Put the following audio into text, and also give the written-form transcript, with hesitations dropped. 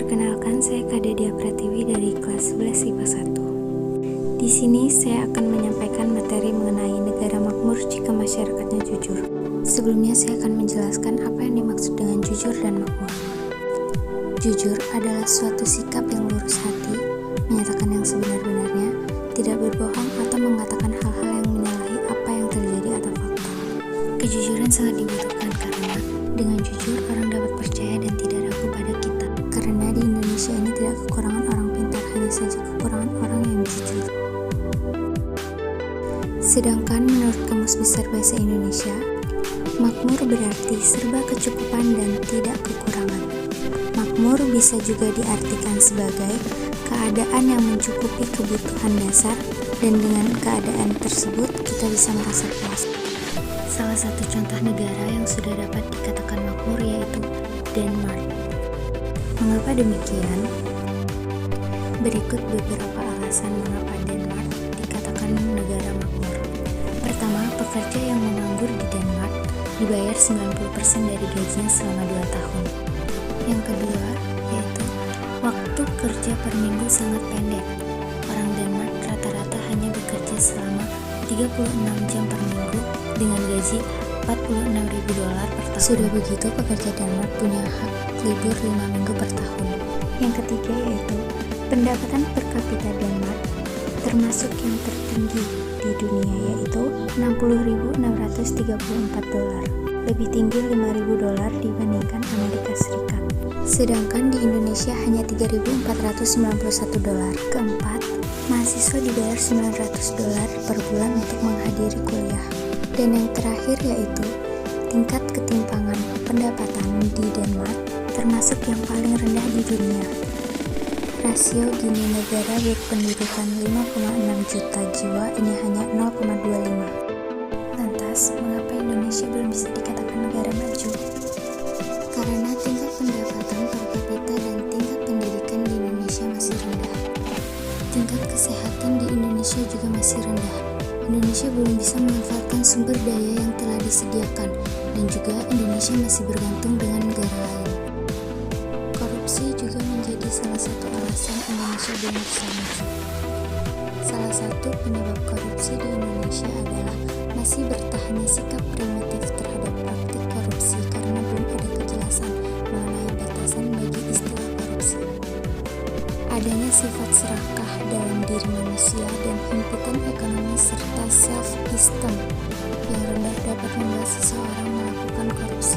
Perkenalkan, saya Kak Dedia Pratiwi dari kelas 11 IPA 1. Di sini saya akan menyampaikan materi mengenai negara makmur jika masyarakatnya jujur. Sebelumnya saya akan menjelaskan apa yang dimaksud dengan jujur dan makmur. Jujur adalah suatu sikap yang lurus hati, menyatakan yang sebenar-benarnya, tidak berbohong atau mengatakan hal-hal yang menyalahi apa yang terjadi atau fakta. Kejujuran sangat dibutuhkan karena dengan jujur orang dapat percaya dan tidak ragu pada kita. Karena di Indonesia ini tidak kekurangan orang pintar, hanya saja kekurangan orang yang jujur. Sedangkan menurut Kamus Besar Bahasa Indonesia, makmur berarti serba kecukupan dan tidak kekurangan. Makmur bisa juga diartikan sebagai keadaan yang mencukupi kebutuhan dasar, dan dengan keadaan tersebut kita bisa merasa puas. Salah satu contoh negara yang sudah dapat dikatakan makmur yaitu Denmark. Mengapa demikian? Berikut beberapa alasan mengapa Denmark dikatakan negara makmur. Pertama, pekerja yang menganggur di Denmark dibayar 90% dari gajinya selama 2 tahun. Yang kedua, yaitu waktu kerja per minggu sangat pendek. Orang Denmark rata-rata hanya bekerja selama 36 jam per minggu dengan gaji $46.000 per tahun. Sudah begitu, pekerja Denmark punya hak libur 5 minggu per tahun. Yang ketiga yaitu pendapatan per kapita Denmark termasuk yang tertinggi di dunia, yaitu $60.634, lebih tinggi $5.000 dibandingkan Amerika Serikat. Sedangkan di Indonesia hanya $3.491. Keempat, mahasiswa dibayar $900 per bulan untuk menghadiri kuliah. Dan yang terakhir yaitu tingkat ketimpangan pendapatan di Denmark termasuk yang paling rendah di dunia. Rasio Gini negara berpendudukan 5,6 juta jiwa ini hanya 0,25. Lantas, mengapa Indonesia belum bisa dikatakan negara maju? Karena tingkat pendapatan per kapita dan tingkat pendidikan di Indonesia masih rendah. Tingkat kesehatan di Indonesia juga masih rendah. Indonesia belum bisa memanfaatkan sumber daya yang telah disediakan, dan juga Indonesia masih bergantung dengan negara lain. Korupsi juga menjadi salah satu alasan Indonesia belum bisa maju. Salah satu penyebab korupsi di Indonesia adalah masih bertahannya sikap primitif terhadap praktik korupsi karena belum ada kejelasan mengenai batasan bagi istilah korupsi. Adanya sifat serakah dalam diri manusia dan himpitan ekonomi serta self-esteem yang rendah dapat membuat seseorang melakukan korupsi.